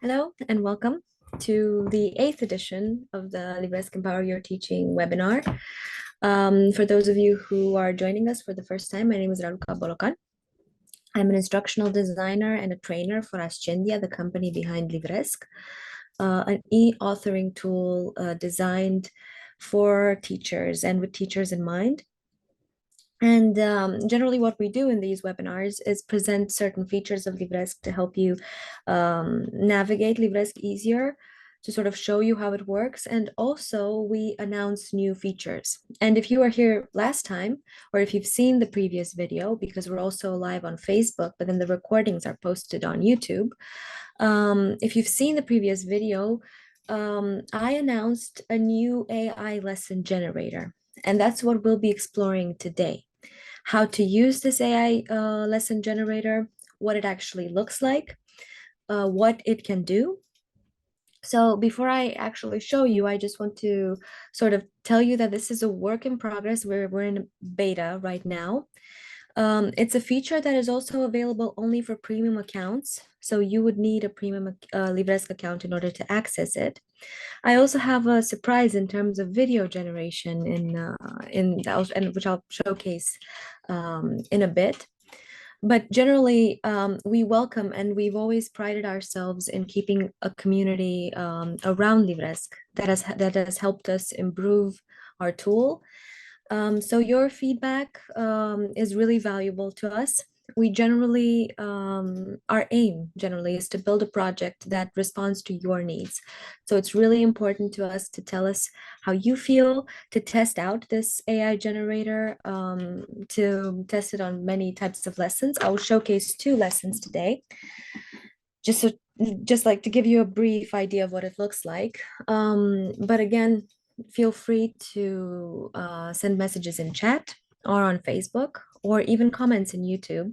Hello and welcome to the 8th edition of the LIVRESQ Empower Your Teaching webinar. For those of you who are joining us for the first time, my name is Raluca Bolocan. I'm an instructional designer and a trainer for Ascendia, the company behind LIVRESQ, an e-authoring tool designed for teachers and with teachers in mind. And generally what we do in these webinars is present certain features of LIVRESQ to help you navigate LIVRESQ easier, to sort of show you how it works. And also we announce new features. And if you were here last time, or if you've seen the previous video, because we're also live on Facebook, but then the recordings are posted on YouTube. If you've seen the previous video, I announced a new AI lesson generator, and that's what we'll be exploring today. How to use this AI lesson generator, what it actually looks like, what it can do. So before I actually show you, I just want to sort of tell you that this is a work in progress. We're in beta right now. It's a feature that is also available only for premium accounts. So you would need a premium LIVRESQ account in order to access it. I also have a surprise in terms of video generation which I'll showcase in a bit. But generally, we welcome, and we've always prided ourselves in keeping a community around LIVRESQ that has helped us improve our tool. So your feedback is really valuable to us. We generally, our aim generally is to build a project that responds to your needs. So it's really important to us to tell us how you feel, to test out this AI generator, to test it on many types of lessons. I will showcase 2 lessons today, just like to give you a brief idea of what it looks like. But again, feel free to send messages in chat or on Facebook or even comments in YouTube,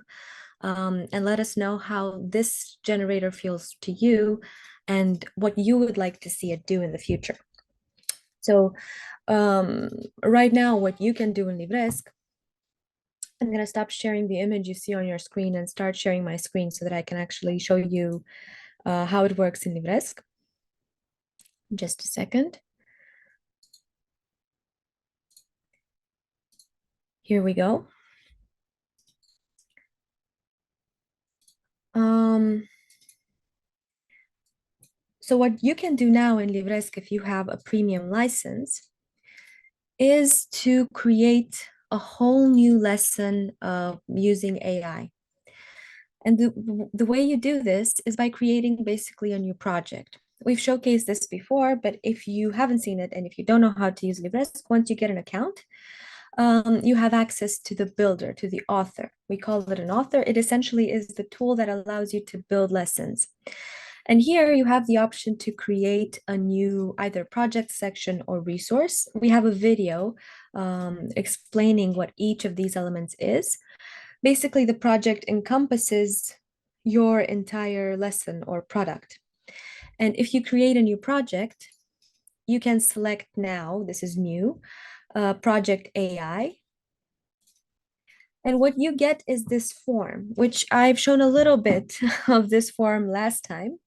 and let us know how this generator feels to you and what you would like to see it do in the future. So right now, what you can do in LIVRESQ, I'm going to stop sharing the image you see on your screen and start sharing my screen so that I can actually show you how it works in LIVRESQ. Just a second. Here we go. So what you can do now in LIVRESQ, if you have a premium license, is to create a whole new lesson using AI. And the way you do this is by creating basically a new project. We've showcased this before, but if you haven't seen it and if you don't know how to use LIVRESQ, once you get an account, you have access to the builder, to the author. We call it an author. It essentially is the tool that allows you to build lessons. And here you have the option to create a new either project section or resource. We have a video explaining what each of these elements is. Basically, the project encompasses your entire lesson or product. And if you create a new project, you can select now, this is new, project AI. And what you get is this form, which I've shown a little bit of this form last time.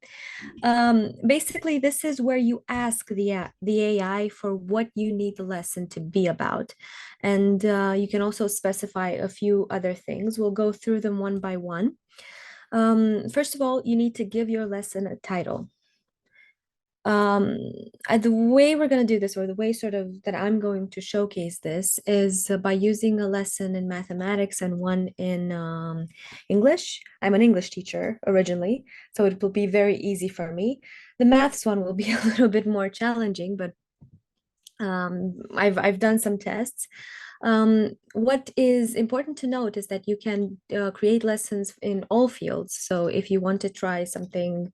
Basically, this is where you ask the AI for what you need the lesson to be about. And you can also specify a few other things. We'll go through them one by one. First of all, you need to give your lesson a title. The way we're going to do this, or the way sort of that I'm going to showcase this, is by using a lesson in mathematics and one in English. I'm an English teacher originally, so it will be very easy for me. The maths one will be a little bit more challenging, but I've done some tests. What is important to note is that you can create lessons in all fields. So if you want to try something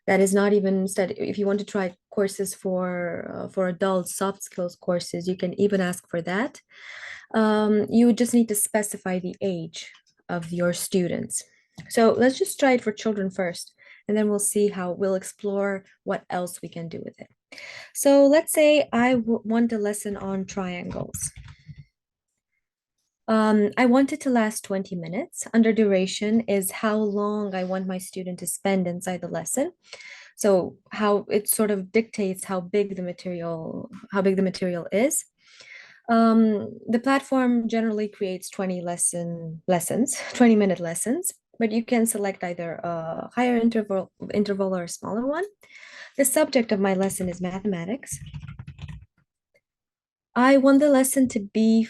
that is not even study, if you want to try courses for adults, soft skills courses, you can even ask for that. You just need to specify the age of your students. So let's just try it for children first, and then we'll see how we'll explore what else we can do with it. So let's say I want a lesson on triangles. I want it to last 20 minutes. Under duration is how long I want my student to spend inside the lesson. So how it sort of dictates how big the material is. The platform generally creates 20 lessons, 20-minute lessons, but you can select either a higher interval or a smaller one. The subject of my lesson is mathematics. I want the lesson to be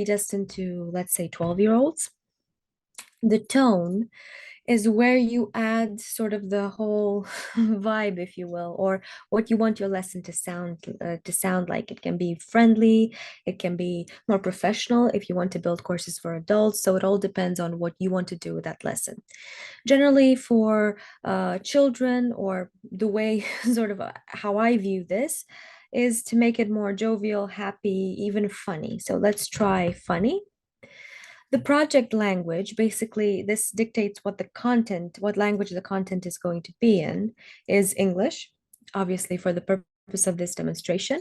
destined to, let's say, 12-year-olds. The tone is where you add sort of the whole vibe, if you will, or what you want your lesson to sound like. It can be friendly, it can be more professional if you want to build courses for adults. So it all depends on what you want to do with that lesson. Generally, for children, or the way sort of how I view this is to make it more jovial, happy, even funny. So let's try funny. The project language, basically, this dictates what language the content is going to be in, is English, obviously, for the purpose of this demonstration,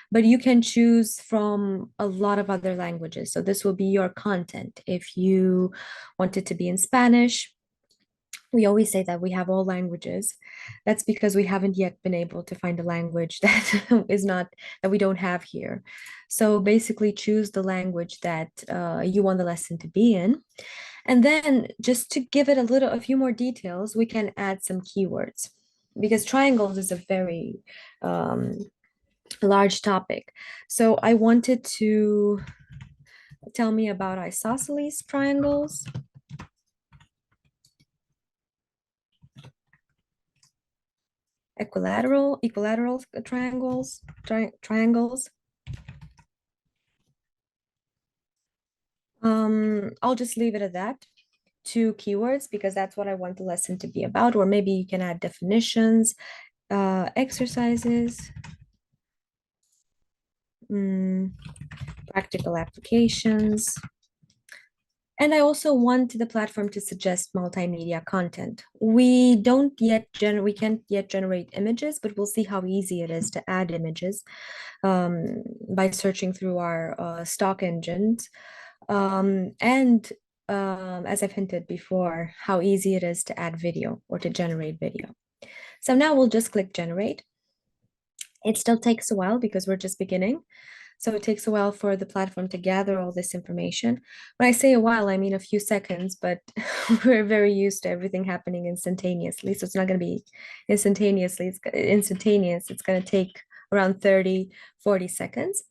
but you can choose from a lot of other languages. So this will be your content. If you want it to be in Spanish, we always say that we have all languages. That's because we haven't yet been able to find a language that is not that we don't have here. So basically choose the language that you want the lesson to be in. And then just to give it a few more details, we can add some keywords, because triangles is a very large topic. So I wanted to tell me about isosceles triangles, equilateral triangles. I'll just leave it at that. 2 keywords, because that's what I want the lesson to be about. Or maybe you can add definitions, exercises, practical applications. And I also want the platform to suggest multimedia content. We can't yet generate images, but we'll see how easy it is to add images by searching through our stock engines. And as I've hinted before, how easy it is to add video or to generate video. So now we'll just click generate. It still takes a while because we're just beginning. So it takes a while for the platform to gather all this information. When I say a while, I mean a few seconds, but we're very used to everything happening instantaneously. So it's not going to be instantaneous. It's going to take around 30, 40 seconds.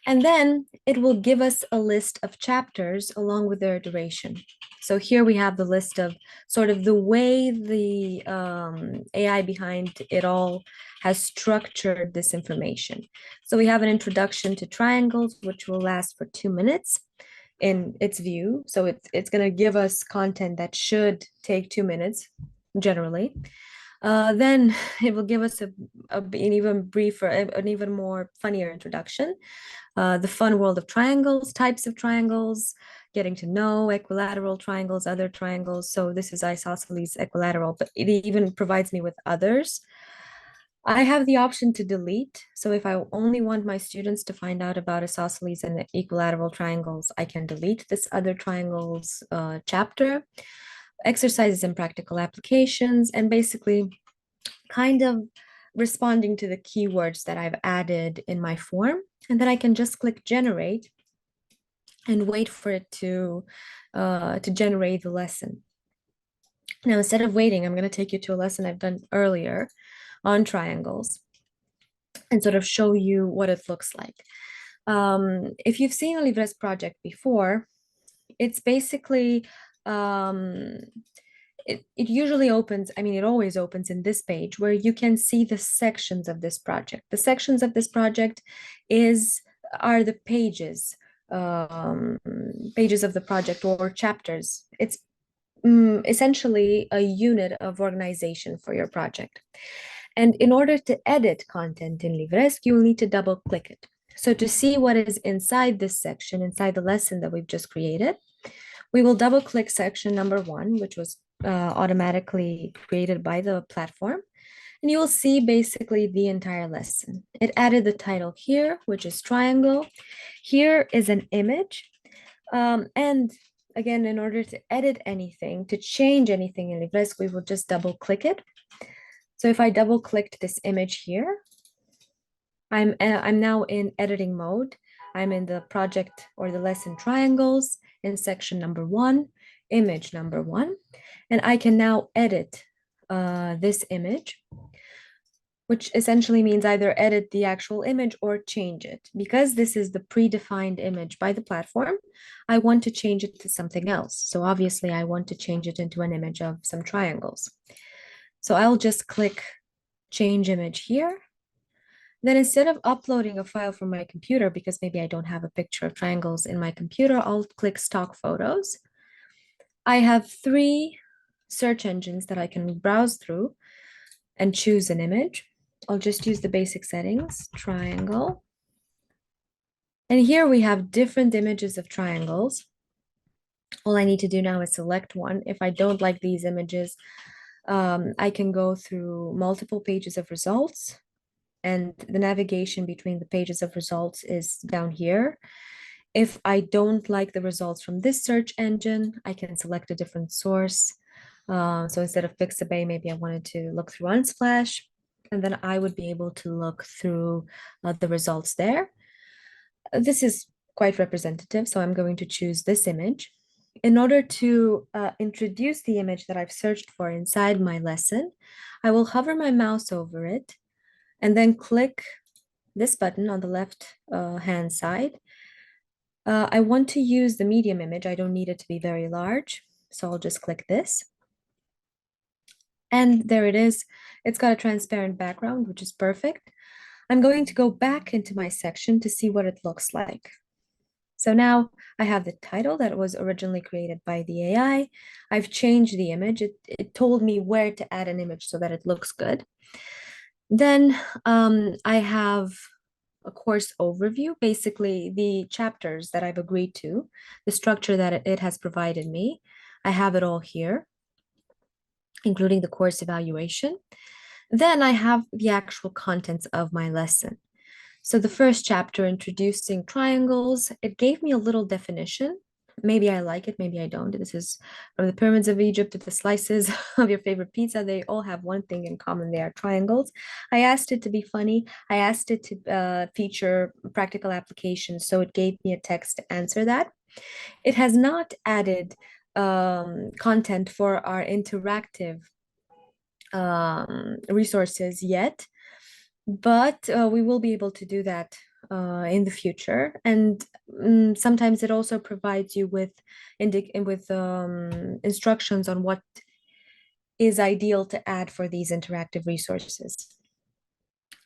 And then it will give us a list of chapters along with their duration. So here we have the list of sort of the way the AI behind it all has structured this information. So we have an introduction to triangles, which will last for 2 minutes in its view. So it's going to give us content that should take 2 minutes generally. Then it will give us an even more funnier introduction. The fun world of triangles, types of triangles, getting to know equilateral triangles, other triangles. So this is isosceles equilateral, but it even provides me with others. I have the option to delete. So if I only want my students to find out about isosceles and equilateral triangles, I can delete this other triangles chapter. Exercises and practical applications, and basically kind of responding to the keywords that I've added in my form. And then I can just click generate and wait for it to generate the lesson. Now, instead of waiting, I'm going to take you to a lesson I've done earlier on triangles and sort of show you what it looks like. If you've seen a LIVRESQ project before, it's basically it usually opens, I mean, it always opens in this page where you can see the sections of this project. The sections of this project are the pages of the project, or chapters. It's essentially a unit of organization for your project. And in order to edit content in LIVRESQ, you'll need to double click it. So to see what is inside this section, inside the lesson that we've just created, we will double click section number 1, which was automatically created by the platform. And you will see basically the entire lesson. It added the title here, which is triangle. Here is an image. And again, in order to edit anything, to change anything in LIVRESQ, we will just double click it. So if I double clicked this image here, I'm now in editing mode. I'm in the project or the lesson triangles in section number 1, image number 1, and I can now edit this image, which essentially means either edit the actual image or change it. Because this is the predefined image by the platform, I want to change it to something else. So obviously I want to change it into an image of some triangles. So I'll just click change image here. Then instead of uploading a file from my computer, because maybe I don't have a picture of triangles in my computer, I'll click stock photos. I have 3 search engines that I can browse through and choose an image. I'll just use the basic settings, triangle. And here we have different images of triangles. All I need to do now is select one. If I don't like these images, I can go through multiple pages of results, and the navigation between the pages of results is down here. If I don't like the results from this search engine, I can select a different source. So instead of Pixabay, maybe I wanted to look through Unsplash, and then I would be able to look through the results there. This is quite representative, so I'm going to choose this image. In order to introduce the image that I've searched for inside my lesson, I will hover my mouse over it and then click this button on the left hand side. I want to use the medium image. I don't need it to be very large, so I'll just click this. And there it is. It's got a transparent background, which is perfect. I'm going to go back into my section to see what it looks like. So now I have the title that was originally created by the AI. I've changed the image. It told me where to add an image so that it looks good. Then I have a course overview, basically the chapters that I've agreed to, the structure that it has provided me. I have it all here, including the course evaluation. Then I have the actual contents of my lesson. So the first chapter, introducing triangles, it gave me a little definition. Maybe I like it, maybe I don't. This is from the pyramids of Egypt to the slices of your favorite pizza. They all have one thing in common. They are triangles. I asked it to be funny. I asked it to feature practical applications. So it gave me a text to answer that. It has not added content for our interactive resources yet, but we will be able to do that in the future. And sometimes it also provides you with instructions on what is ideal to add for these interactive resources.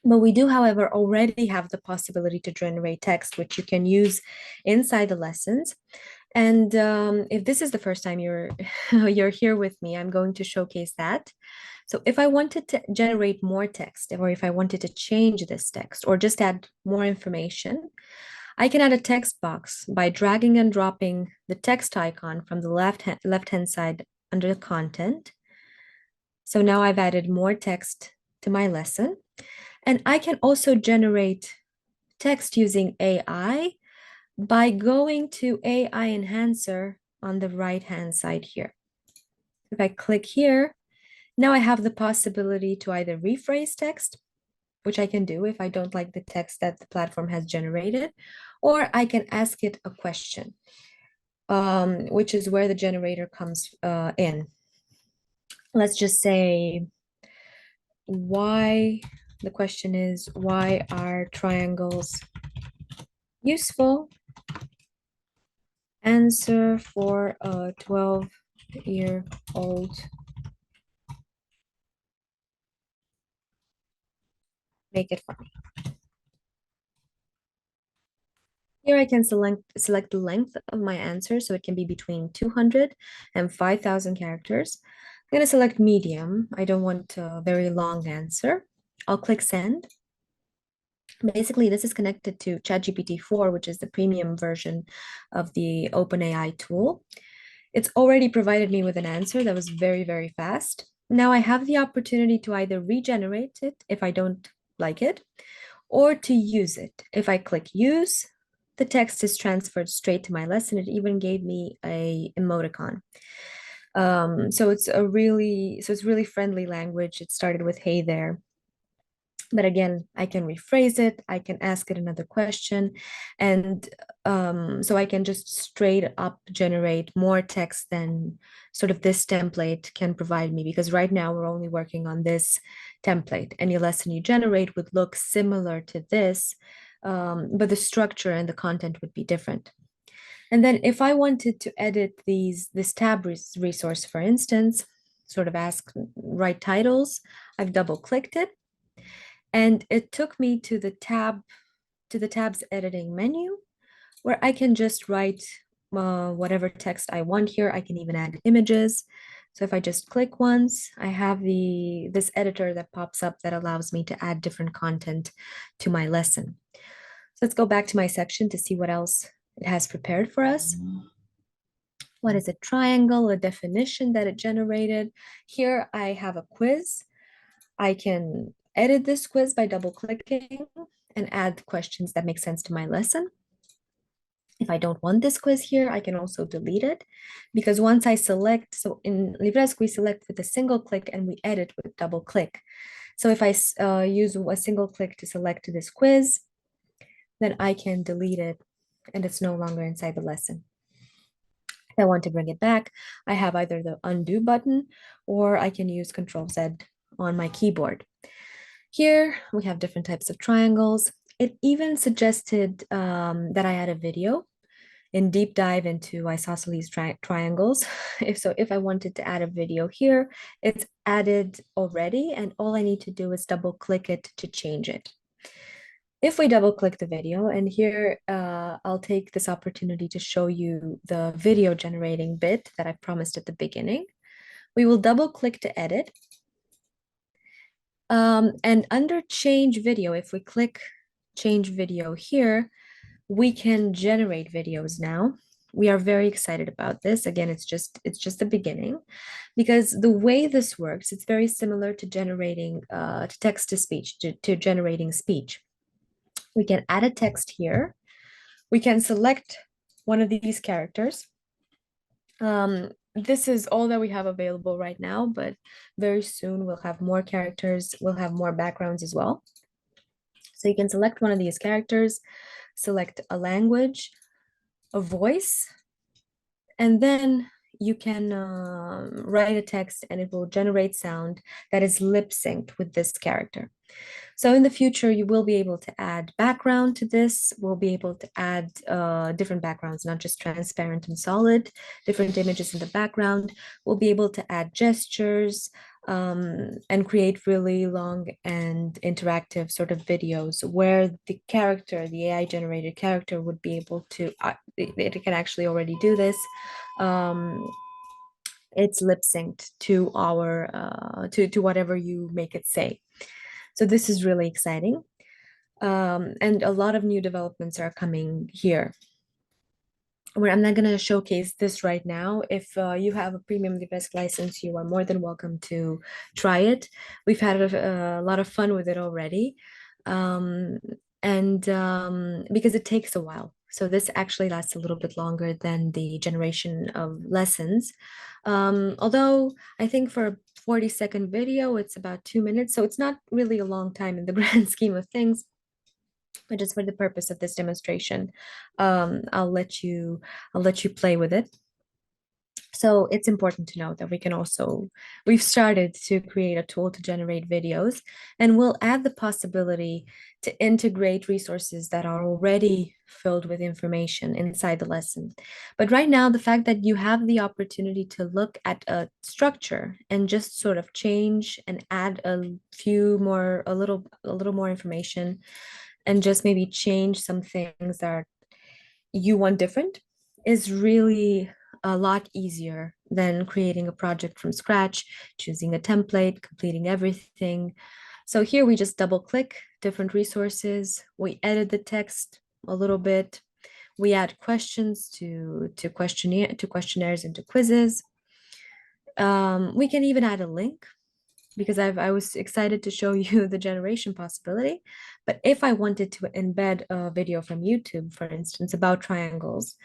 But we do, however, already have the possibility to generate text, which you can use inside the lessons. And if this is the first time you're you're here with me, I'm going to showcase that. So if I wanted to generate more text, or if I wanted to change this text or just add more information, I can add a text box by dragging and dropping the text icon from the left-hand side under the content. So now I've added more text to my lesson. And I can also generate text using AI by going to AI Enhancer on the right-hand side here. If I click here, now I have the possibility to either rephrase text, which I can do if I don't like the text that the platform has generated, or I can ask it a question, which is where the generator comes in. Let's just say, the question is, why are triangles useful? Answer for a 12-year-old. Make it funny. Here I can select the length of my answer, so it can be between 200 and 5,000 characters. I'm going to select medium. I don't want a very long answer. I'll click send. Basically, this is connected to ChatGPT 4, which is the premium version of the OpenAI tool. It's already provided me with an answer that was very, very fast. Now I have the opportunity to either regenerate it if I don't like it, or to use it. If I click use, the text is transferred straight to my lesson. It even gave me a emoticon. So it's really friendly language. It started with hey there. But again, I can rephrase it, I can ask it another question, and so I can just straight up generate more text than sort of this template can provide me, because right now we're only working on this template. Any lesson you generate would look similar to this, but the structure and the content would be different. And then if I wanted to edit this tab resource, for instance, sort of ask, write titles, I've double clicked it, and it took me to the tab's editing menu, where I can just write whatever text I want here. I can even add images. So if I just click once, I have this editor that pops up that allows me to add different content to my lesson. So let's go back to my section to see what else it has prepared for us. What is a triangle? A definition that it generated. Here I have a quiz. I can edit this quiz by double clicking and add questions that make sense to my lesson. If I don't want this quiz here, I can also delete it, because once I select, so in LIVRESQ, we select with a single click and we edit with double click. So if I use a single click to select this quiz, then I can delete it and it's no longer inside the lesson. If I want to bring it back, I have either the undo button or I can use Control Z on my keyboard. Here we have different types of triangles. It even suggested that I add a video in deep dive into isosceles triangles. If I wanted to add a video here, it's added already, and all I need to do is double click it to change it. If we double click the video, and here I'll take this opportunity to show you the video generating bit that I promised at the beginning. We will double click to edit. And under change video, if we click change video here, we can generate videos now. We are very excited about this. Again, it's just the beginning, because the way this works, it's very similar to generating to text to speech, to generating speech. We can add a text here. We can select one of these characters. This is all that we have available right now, but very soon we'll have more characters, we'll have more backgrounds as well. So you can select one of these characters, select a language, a voice, and then you can write a text and it will generate sound that is lip synced with this character. So in the future, you will be able to add background to this. We'll be able to add different backgrounds, not just transparent and solid, different images in the background. We'll be able to add gestures and create really long and interactive sort of videos where the character, the AI generated character, would be able to, it can actually already do this. It's lip synced to our to whatever you make it say. So this is really exciting. And a lot of new developments are coming here. Where I'm not going to showcase this right now. If you have a premium LIVRESQ license, you are more than welcome to try it. We've had a lot of fun with it already. Because it takes a while. So this actually lasts a little bit longer than the generation of lessons. Although I think for a 40-second video, it's about 2 minutes. So it's not really a long time in the grand scheme of things. But just for the purpose of this demonstration, I'll let you play with it. So it's important to note that we've started to create a tool to generate videos, and we'll add the possibility to integrate resources that are already filled with information inside the lesson. But right now, the fact that you have the opportunity to look at a structure and just sort of change and add a little more information, and just maybe change some things that you want different, is really a lot easier than creating a project from scratch, choosing a template, completing everything. So here we just double click different resources, we edit the text a little bit, we add questions to questionnaires and to quizzes. We can even add a link. because I was excited to show you the generation possibility. But if I wanted to embed a video from YouTube, for instance, about triangles,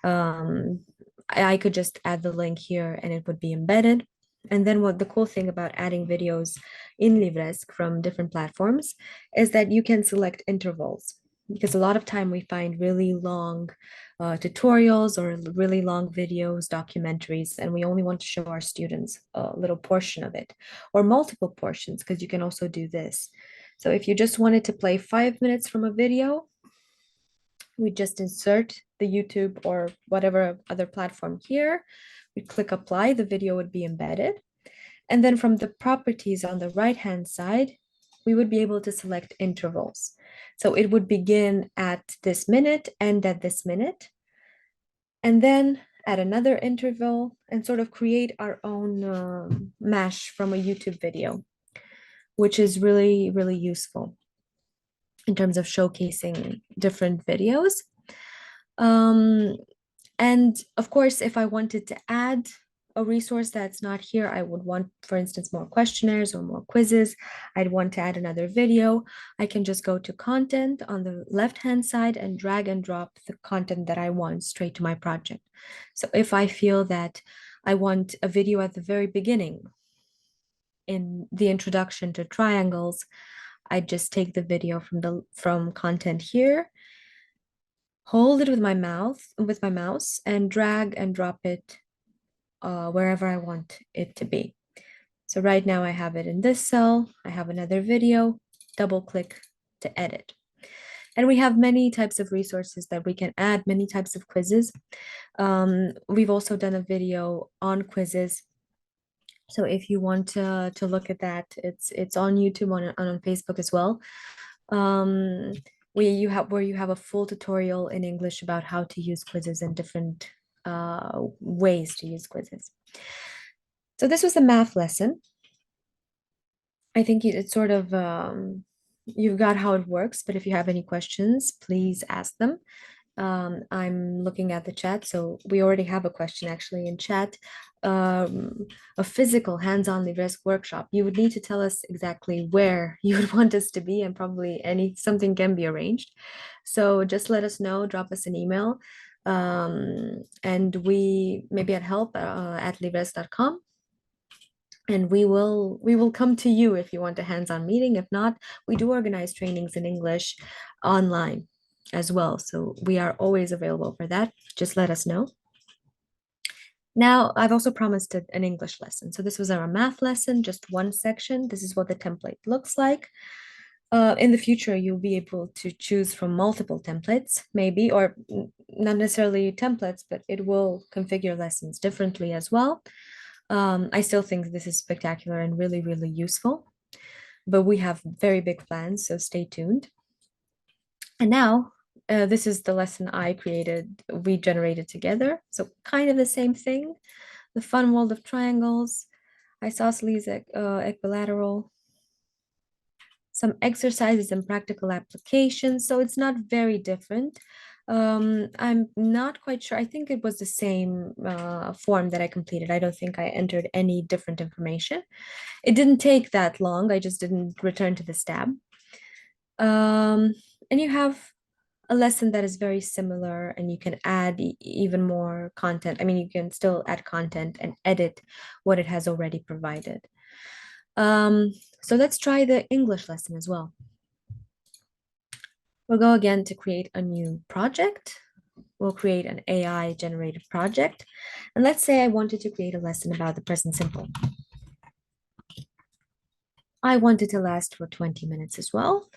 um, I could just add the link here and it would be embedded. And then what the cool thing about adding videos in LIVRESQ from different platforms is that you can select intervals, because a lot of time we find really long tutorials or really long videos, documentaries, and we only want to show our students a little portion of it or multiple portions, because you can also do this. So if you just wanted to play 5 minutes from a video, we just insert the YouTube or whatever other platform here. We click apply, the video would be embedded. And then from the properties on the right-hand side, we would be able to select intervals. So it would begin at this minute, end at this minute, and then at another interval, and sort of create our own mesh from a YouTube video, which is really, really useful in terms of showcasing different videos. And of course, if I wanted to add a resource that's not here, I would want, for instance, more questionnaires or more quizzes. I'd want to add another video. I can just go to content on the left-hand side and drag and drop the content that I want straight to my project. So if I feel that I want a video at the very beginning in the introduction to triangles, I just take the video from content here, hold it with my mouse, and drag and drop it wherever I want it to be. So right now I have it in this cell. I have another video, double click to edit. And we have many types of resources that we can add, many types of quizzes. We've also done a video on quizzes. So if you want to look at that, it's on YouTube, on Facebook as well. Where you have a full tutorial in English about how to use quizzes and different ways to use quizzes. So this was a math lesson. I think it's sort of you've got how it works, but if you have any questions, please ask them. I'm looking at the chat, so we already have a question actually in chat. A physical hands-on LIVRESQ workshop. You would need to tell us exactly where you would want us to be, and probably something can be arranged. So just let us know, drop us an email, and we maybe at help@livresq.com. And we will come to you if you want a hands-on meeting. If not, we do organize trainings in English online as well. So we are always available for that. Just let us know. Now, I've also promised an English lesson. So this was our math lesson, just one section. This is what the template looks like. In the future, you'll be able to choose from multiple templates, maybe, or not necessarily templates, but it will configure lessons differently as well. I still think this is spectacular and really, really useful, but we have very big plans, so stay tuned. And now, this is the lesson we generated together. So kind of the same thing, the fun world of triangles, isosceles, equilateral, some exercises and practical applications. So it's not very different. I'm not quite sure. I think it was the same form that I completed. I don't think I entered any different information. It didn't take that long. I just didn't return to this tab. And you have a lesson that is very similar, and you can add even more content. I mean, you can still add content and edit what it has already provided. So let's try the English lesson as well. We'll go again to create a new project. We'll create an AI generated project. And let's say I wanted to create a lesson about the present simple. I want it to last for 20 minutes as well.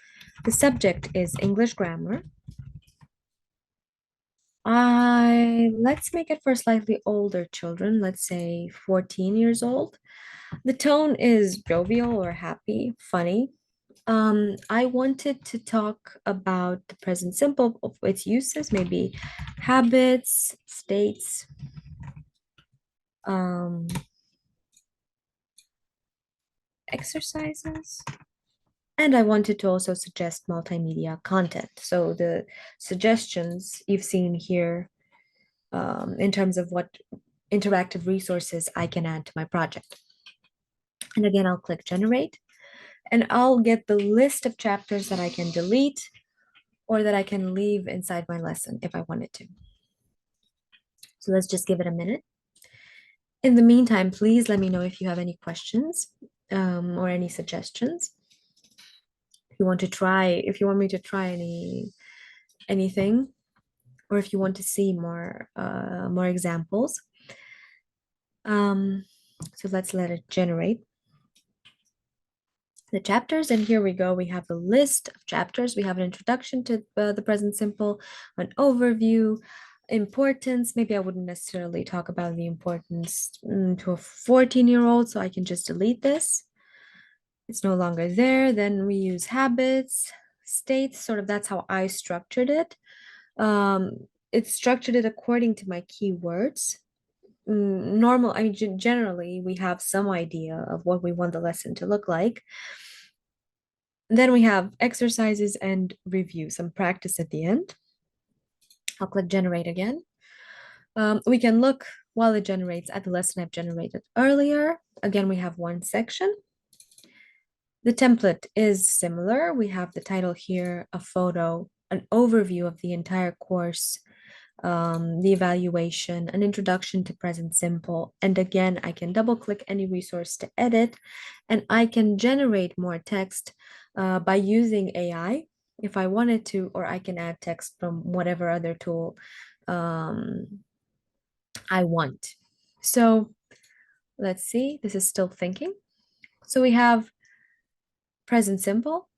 The subject is English grammar. Let's make it for slightly older children, let's say 14 years old. The tone is jovial or happy, funny. I wanted to talk about the present simple of its uses, maybe habits, states, exercises. And I wanted to also suggest multimedia content. So the suggestions you've seen here in terms of what interactive resources I can add to my project. And again, I'll click generate, and I'll get the list of chapters that I can delete or that I can leave inside my lesson if I wanted to. So let's just give it a minute. In the meantime, please let me know if you have any questions or any suggestions. If you want me to try anything, or if you want to see more examples. So let's let it generate the chapters, and here we go. We have a list of chapters. We have an introduction to the present simple, an overview, importance. Maybe I wouldn't necessarily talk about the importance to a 14-year-old, so I can just delete this. It's no longer there. Then we use habits, states, sort of that's how I structured it. It's structured it according to my keywords. I mean, generally, we have some idea of what we want the lesson to look like. Then we have exercises and review, some practice at the end. I'll click generate again. We can look while it generates at the lesson I've generated earlier. Again, we have one section. The template is similar. We have the title here, a photo, an overview of the entire course, the evaluation, an introduction to present simple. And again, I can double click any resource to edit, and I can generate more text by using AI if I wanted to, or I can add text from whatever other tool I want. So let's see, this is still thinking. So we have present simple.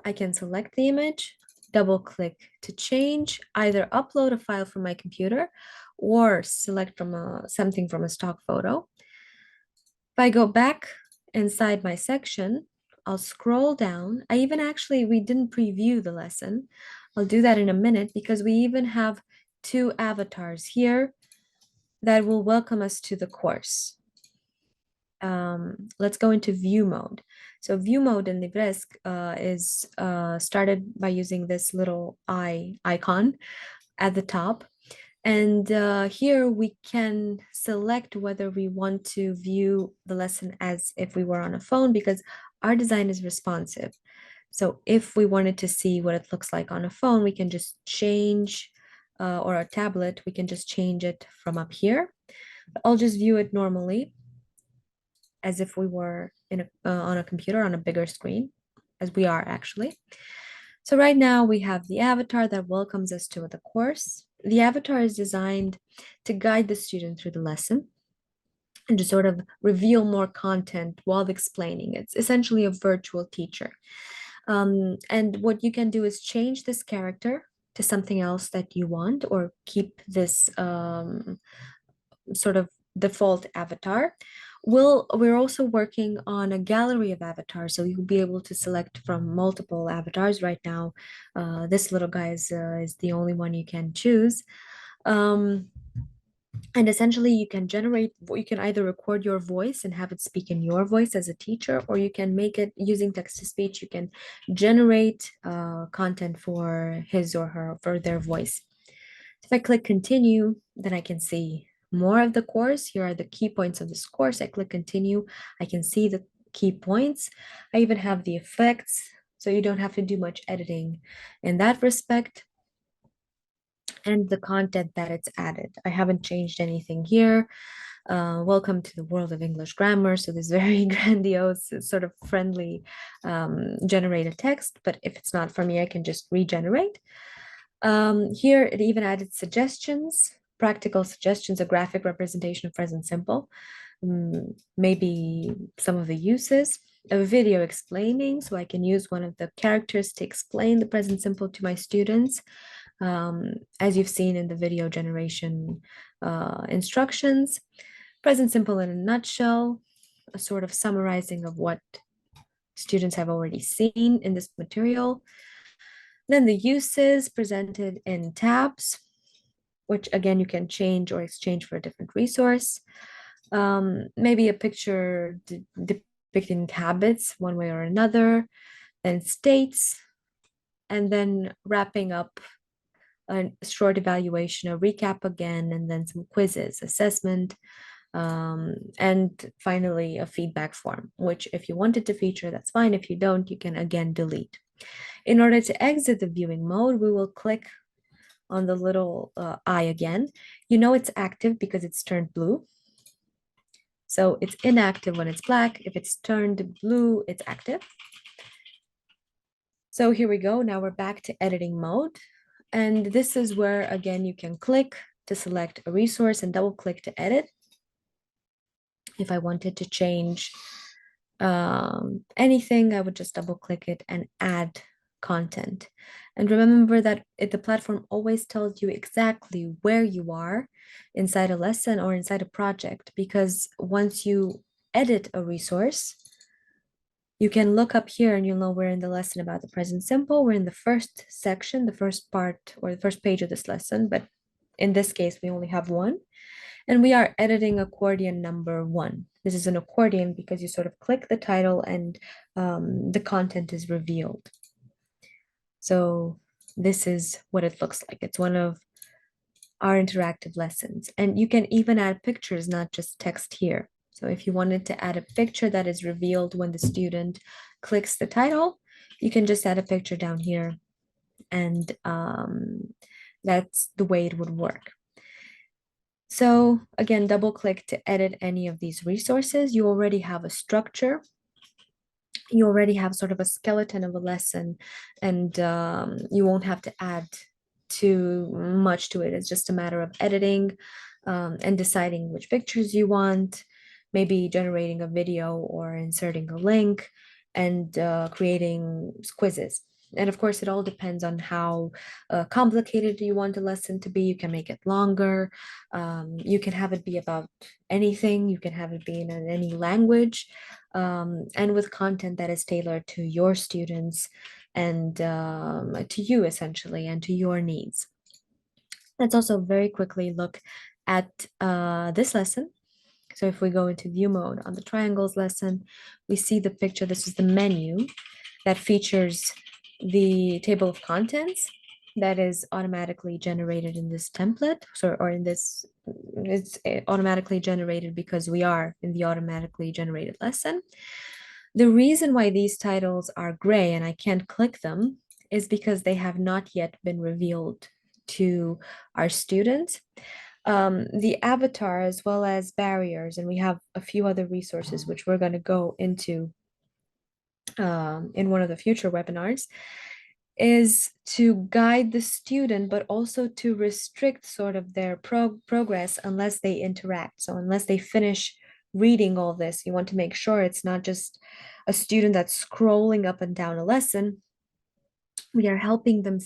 I can select the image, double click to change, either upload a file from my computer or select from something from a stock photo. If I go back inside my section, I'll scroll down. We didn't preview the lesson. I'll do that in a minute because we even have two avatars here that will welcome us to the course. Let's go into view mode. So view mode in LIVRESQ is started by using this little icon at the top. And here we can select whether we want to view the lesson as if we were on a phone, because our design is responsive. So if we wanted to see what it looks like on a phone, we can just change, or a tablet, we can just change it from up here. I'll just view it normally as if we were on a computer on a bigger screen, as we are actually. So right now we have the avatar that welcomes us to the course. The avatar is designed to guide the student through the lesson and to sort of reveal more content while explaining. It's essentially a virtual teacher. And what you can do is change this character to something else that you want, or keep this sort of default avatar. We're also working on a gallery of avatars, so you'll be able to select from multiple avatars. Right now, this little guy is the only one you can choose. And essentially, you can either record your voice and have it speak in your voice as a teacher, or you can make it using text to speech. You can generate content for his or her, for their voice. If I click continue, then I can see more of the course. Here are the key points of this course. I click continue. I can see the key points. I even have the effects, so you don't have to do much editing in that respect. And the content that it's added. I haven't changed anything here. Welcome to the world of English grammar. So this very grandiose, sort of friendly generated text. But if it's not for me, I can just regenerate. Here it even added suggestions, practical suggestions, a graphic representation of present simple, maybe some of the uses, a video explaining, so I can use one of the characters to explain the present simple to my students, as you've seen in the video generation instructions. Present simple in a nutshell, a sort of summarizing of what students have already seen in this material. Then the uses presented in tabs, which again, you can change or exchange for a different resource. Maybe a picture depicting habits one way or another, then states, and then wrapping up a short evaluation, a recap again, and then some quizzes, assessment, And finally, a feedback form, which if you wanted to feature, that's fine. If you don't, you can again delete. In order to exit the viewing mode, we will click on the little eye again. You know it's active because it's turned blue. So it's inactive when it's black. If it's turned blue, it's active. So here we go. Now we're back to editing mode. And this is where, again, you can click to select a resource and double click to edit. If I wanted to change anything, I would just double click it and add content. And remember that the platform always tells you exactly where you are inside a lesson or inside a project, because once you edit a resource, you can look up here and you'll know we're in the lesson about the present simple. We're in the first section, the first part or the first page of this lesson, but in this case, we only have one. And we are editing accordion number 1. This is an accordion because you sort of click the title and the content is revealed. So this is what it looks like. It's one of our interactive lessons. And you can even add pictures, not just text here. So if you wanted to add a picture that is revealed when the student clicks the title, you can just add a picture down here. And that's the way it would work. So again, double click to edit any of these resources. You already have a structure. You already have sort of a skeleton of a lesson, and you won't have to add too much to it. It's just a matter of editing and deciding which pictures you want, maybe generating a video or inserting a link, and creating quizzes. And of course, it all depends on how complicated you want a lesson to be. You can make it longer. You can have it be about anything. You can have it be in any language, and with content that is tailored to your students and to you essentially, and to your needs. Let's also very quickly look at this lesson. So if we go into view mode on the triangles lesson, we see the picture. This is the menu that features the table of contents that is automatically generated in this template. So, or in this, it's automatically generated because we are in the automatically generated lesson. The reason why these titles are gray and I can't click them is because they have not yet been revealed to our students. The avatar, as well as barriers, and we have a few other resources which we're going to go into in one of the future webinars, is to guide the student, but also to restrict sort of their progress unless they interact. So unless they finish reading all this, you want to make sure it's not just a student that's scrolling up and down a lesson. We are helping them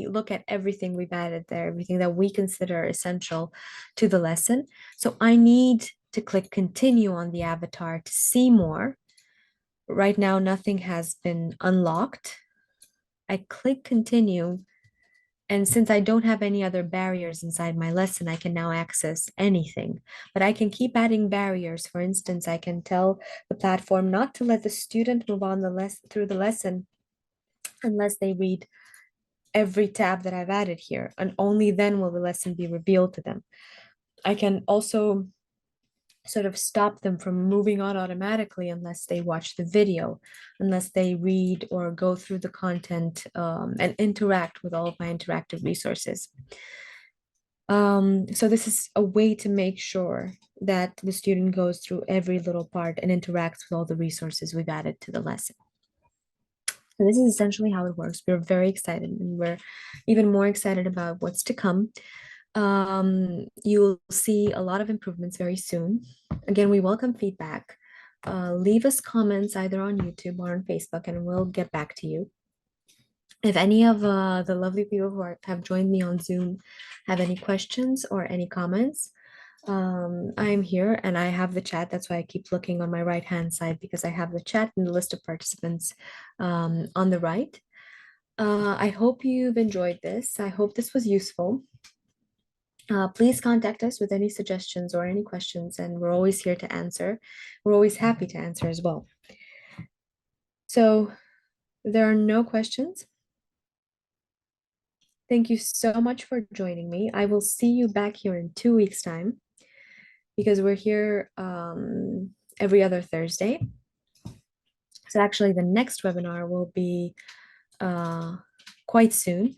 look at everything we've added there, everything that we consider essential to the lesson. So I need to click continue on the avatar to see more. Right now, nothing has been unlocked. I click continue, and since I don't have any other barriers inside my lesson, I can now access anything. But I can keep adding barriers. For instance, I can tell the platform not to let the student move on through the lesson unless they read every tab that I've added here, and only then will the lesson be revealed to them. I can also sort of stop them from moving on automatically unless they watch the video, unless they read or go through the content and interact with all of my interactive resources. So this is a way to make sure that the student goes through every little part and interacts with all the resources we've added to the lesson. So this is essentially how it works. We're very excited, and we're even more excited about what's to come. You'll see a lot of improvements very soon. Again, we welcome feedback. Leave us comments either on YouTube or on Facebook, and we'll get back to you. If any of the lovely people who have joined me on Zoom have any questions or any comments, I'm here and I have the chat. That's why I keep looking on my right-hand side, because I have the chat and the list of participants on the right. I hope you've enjoyed this. I hope this was useful. Please contact us with any suggestions or any questions, and we're always here to answer. We're always happy to answer as well. So there are no questions. Thank you so much for joining me. I will see you back here in 2 weeks' time. because we're here every other Thursday. So actually, the next webinar will be quite soon.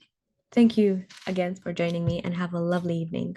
Thank you again for joining me and have a lovely evening.